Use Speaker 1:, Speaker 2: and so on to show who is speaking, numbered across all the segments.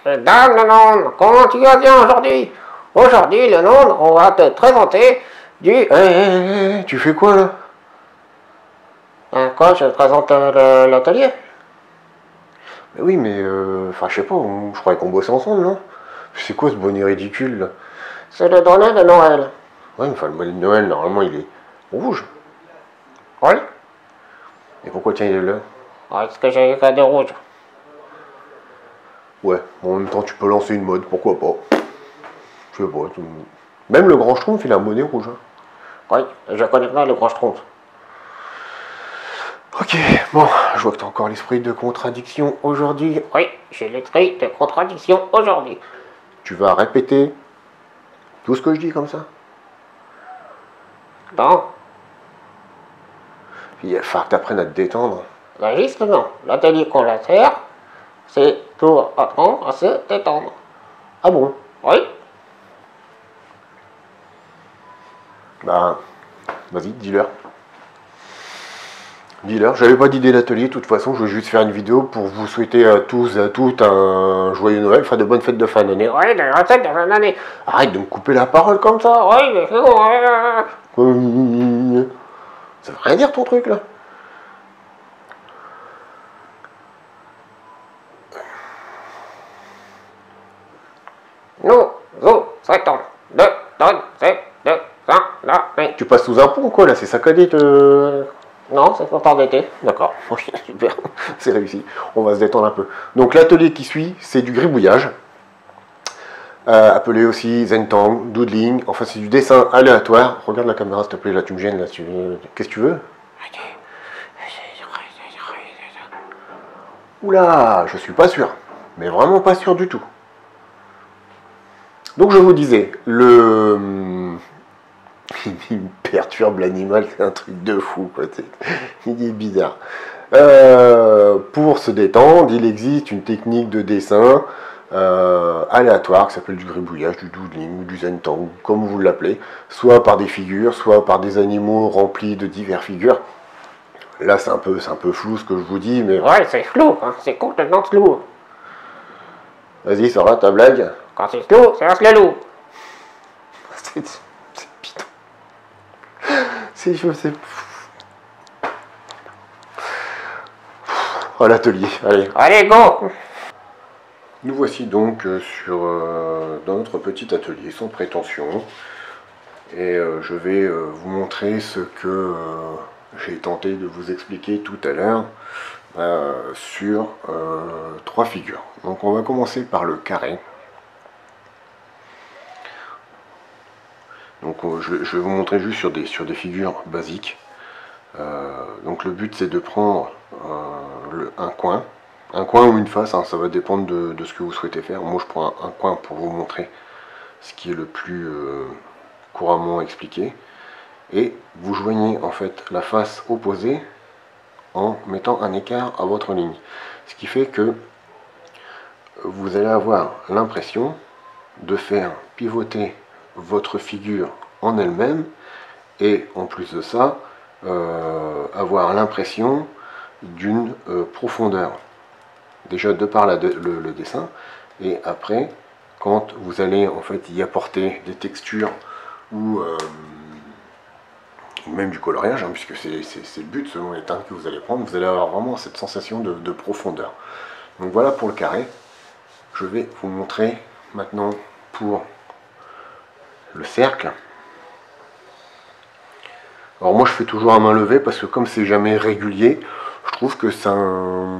Speaker 1: Dame le Nonde, comment tu vas bien aujourd'hui? Aujourd'hui, le Nonde, on va te présenter du...
Speaker 2: Tu fais quoi là?
Speaker 1: Quoi, je te présente l'atelier?
Speaker 2: Mais oui, mais enfin, je sais pas, je croyais qu'on bossait ensemble, non? C'est quoi ce bonnet ridicule là?
Speaker 1: C'est le bonnet de Noël.
Speaker 2: Ouais, mais enfin, le bonnet de Noël, normalement, il est rouge.
Speaker 1: Oui?
Speaker 2: Et pourquoi tiens, il est là?
Speaker 1: Est-ce que j'ai écrit de rouge?
Speaker 2: Ouais, en même temps, tu peux lancer une mode, pourquoi pas? Je sais pas. Même le grand Schtroumpf, il a un bonnet rouge. Hein.
Speaker 1: Oui, je connais pas le grand Schtroumpf.
Speaker 2: Ok, bon, je vois que t'as encore l'esprit de contradiction aujourd'hui.
Speaker 1: Oui, j'ai l'esprit de contradiction aujourd'hui.
Speaker 2: Tu vas répéter tout ce que je dis comme ça?
Speaker 1: Non,
Speaker 2: Il va falloir que t'apprennes à te détendre.
Speaker 1: là juste non. L'atelier qu'on la sert, c'est pour apprendre à se détendre.
Speaker 2: Ah bon?
Speaker 1: Oui?
Speaker 2: Bah, vas-y, dis-leur. Dis-leur, j'avais pas d'idée d'atelier, de toute façon, je veux juste faire une vidéo pour vous souhaiter à tous et à toutes un joyeux Noël, enfin de bonnes fêtes de fin d'année.
Speaker 1: Oui, de recettes de fin d'année.
Speaker 2: Arrête de me couper la parole comme ça.
Speaker 1: Oui, mais c'est bon.
Speaker 2: Ça veut rien dire ton truc là.
Speaker 1: Nous vous souhaitons de bonnes fêtes de fin d'année.
Speaker 2: Tu passes sous un pont quoi là, c'est saccadé de...
Speaker 1: Non, c'est pour d'été.
Speaker 2: D'accord, ok, super, c'est réussi. On va se détendre un peu. Donc l'atelier qui suit, c'est du gribouillage. Appelé aussi Zentang, doodling, enfin c'est du dessin aléatoire. Regarde la caméra s'il te plaît, là tu me gênes, là tu... Qu'est-ce que tu veux? Oula, je suis pas sûr, mais vraiment pas sûr du tout. Donc je vous disais, il me perturbe l'animal, c'est un truc de fou, quoi. Il est bizarre. Pour se détendre, il existe une technique de dessin aléatoire qui s'appelle du gribouillage, du doodling ou du zentang, comme vous l'appelez, soit par des figures, soit par des animaux remplis de diverses figures. Là, c'est un peu flou ce que je vous dis, mais...
Speaker 1: Ouais, c'est flou, hein, c'est complètement flou.
Speaker 2: Vas-y, Sarah, ta blague.
Speaker 1: Quand c'est flou, c'est un loup.
Speaker 2: C'est bidon. Je sais... Oh, l'atelier, allez.
Speaker 1: Allez, go.
Speaker 2: Nous voici donc dans notre petit atelier, sans prétention. Et je vais vous montrer ce que j'ai tenté de vous expliquer tout à l'heure sur 3 figures. Donc on va commencer par le carré. Donc je vais vous montrer juste sur des figures basiques. Donc le but c'est de prendre un coin ou une face, hein, ça va dépendre de ce que vous souhaitez faire. Moi je prends un coin pour vous montrer ce qui est le plus couramment expliqué. Et vous joignez en fait la face opposée en mettant un écart à votre ligne. Ce qui fait que vous allez avoir l'impression de faire pivoter votre figure en elle-même et en plus de ça, avoir l'impression d'une profondeur. Déjà de par le dessin et après quand vous allez en fait y apporter des textures ou même du coloriage, hein, puisque c'est le but selon les teintes que vous allez prendre, vous allez avoir vraiment cette sensation de profondeur. Donc voilà pour le carré. Je vais vous montrer maintenant pour le cercle. Alors moi je fais toujours à main levée parce que comme c'est jamais régulier, je trouve que c'est un,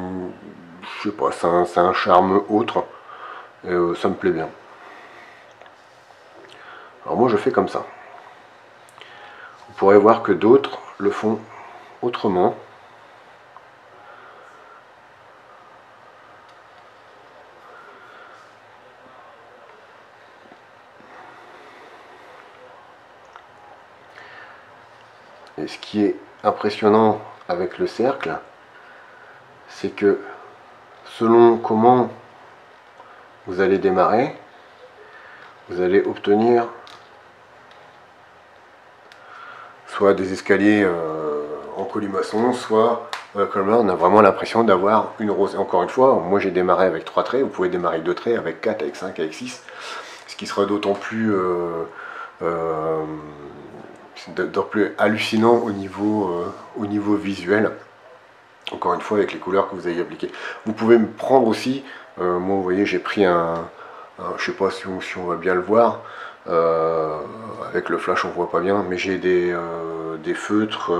Speaker 2: je sais pas, c'est un charme autre et ça me plaît bien. Alors moi je fais comme ça. Vous pourrez voir que d'autres le font autrement. Et ce qui est impressionnant avec le cercle, c'est que selon comment vous allez démarrer, vous allez obtenir soit des escaliers en colimaçon, soit comme là on a vraiment l'impression d'avoir une rose. Et encore une fois, moi j'ai démarré avec 3 traits, vous pouvez démarrer 2 traits, avec 4, avec 5, avec 6, ce qui sera d'autant plus hallucinant au niveau visuel, encore une fois avec les couleurs que vous avez appliquées. Vous pouvez me prendre aussi, moi vous voyez j'ai pris je sais pas si on va bien le voir, avec le flash on voit pas bien, mais j'ai des feutres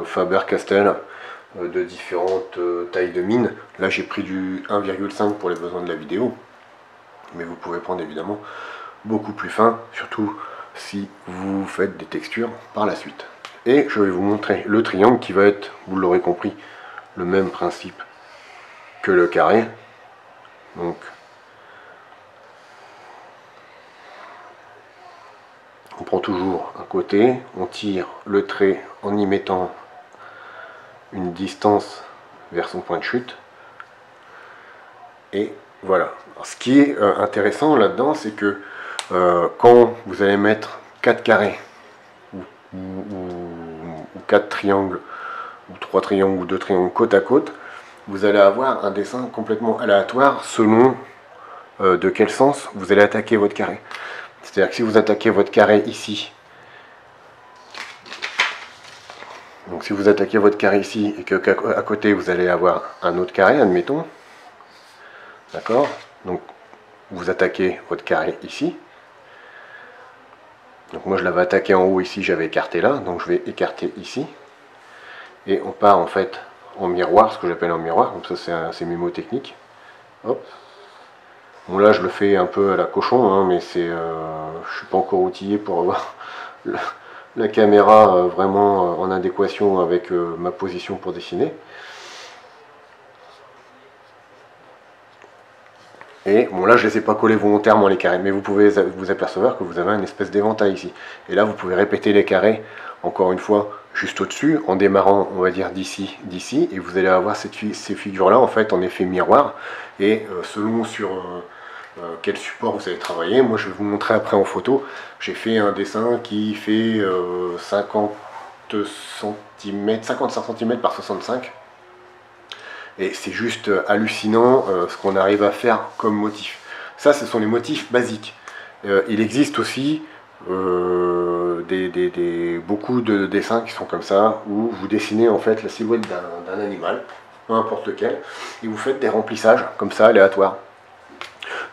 Speaker 2: Faber-Castell de différentes tailles de mine. Là j'ai pris du 1,5 pour les besoins de la vidéo, mais vous pouvez prendre évidemment beaucoup plus fin, surtout si vous faites des textures par la suite. Et je vais vous montrer le triangle qui va être, vous l'aurez compris, le même principe que le carré. Donc on prend toujours un côté, on tire le trait en y mettant une distance vers son point de chute, et voilà. Alors, ce qui est intéressant là-dedans, c'est que quand vous allez mettre 4 carrés ou 4 triangles ou 3 triangles ou 2 triangles côte à côte, vous allez avoir un dessin complètement aléatoire selon de quel sens vous allez attaquer votre carré. C'est-à-dire que si vous attaquez votre carré ici, donc si vous attaquez votre carré ici et qu'à côté vous allez avoir un autre carré, admettons, d'accord, donc vous attaquez votre carré ici. Donc moi je l'avais attaqué en haut ici, j'avais écarté là, donc je vais écarter ici. Et on part en fait en miroir, ce que j'appelle en miroir, comme ça c'est mes mots techniques. Hop. Bon là je le fais un peu à la cochon, hein, mais je suis pas encore outillé pour avoir la caméra vraiment en adéquation avec ma position pour dessiner. Et bon là je ne les ai pas collés volontairement les carrés, mais vous pouvez vous apercevoir que vous avez une espèce d'éventail ici. Et là vous pouvez répéter les carrés, encore une fois, juste au-dessus, en démarrant on va dire d'ici, et vous allez avoir ces figures-là en fait en effet miroir. Et selon sur quel support vous allez travailler, moi je vais vous montrer après en photo, j'ai fait un dessin qui fait 55 cm par 65. Et c'est juste hallucinant ce qu'on arrive à faire comme motif. Ça, ce sont les motifs basiques. Il existe aussi beaucoup de dessins qui sont comme ça, où vous dessinez en fait la silhouette d'un animal, peu importe lequel, et vous faites des remplissages comme ça, aléatoires.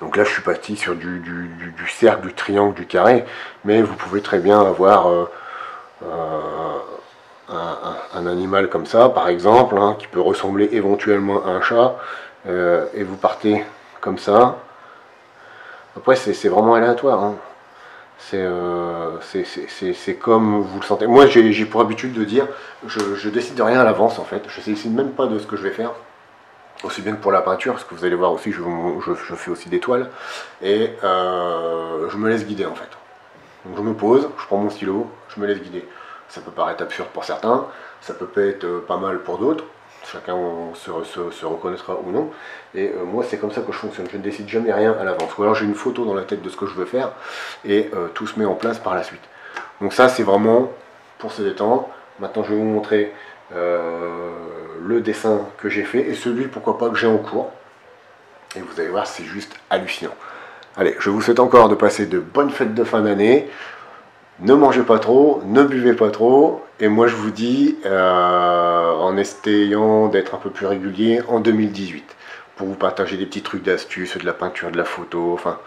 Speaker 2: Donc là, je suis parti sur du cercle, du triangle, du carré, mais vous pouvez très bien avoir un animal comme ça, par exemple, hein, qui peut ressembler éventuellement à un chat, et vous partez comme ça. Après, c'est vraiment aléatoire. Hein. C'est comme vous le sentez. Moi, j'ai pour habitude de dire, je décide de rien à l'avance, en fait. Je ne décide même pas de ce que je vais faire. Aussi bien que pour la peinture, parce que vous allez voir aussi, je fais aussi des toiles. Et je me laisse guider, en fait. Donc je me pose, je prends mon stylo, je me laisse guider. Ça peut paraître absurde pour certains, ça peut être pas mal pour d'autres, chacun se reconnaîtra ou non. Et moi c'est comme ça que je fonctionne, je ne décide jamais rien à l'avance. Ou alors j'ai une photo dans la tête de ce que je veux faire, et tout se met en place par la suite. Donc ça c'est vraiment pour se détendre. Maintenant je vais vous montrer le dessin que j'ai fait, et celui pourquoi pas que j'ai en cours. Et vous allez voir, c'est juste hallucinant. Allez, je vous souhaite encore de passer de bonnes fêtes de fin d'année. Ne mangez pas trop, ne buvez pas trop. Et moi je vous dis, en essayant d'être un peu plus régulier, en 2018. Pour vous partager des petits trucs d'astuces, de la peinture, de la photo, enfin...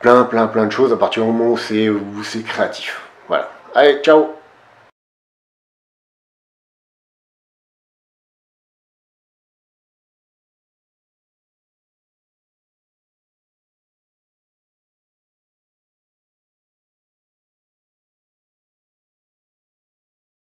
Speaker 2: plein de choses à partir du moment où c'est créatif. Voilà. Allez, ciao!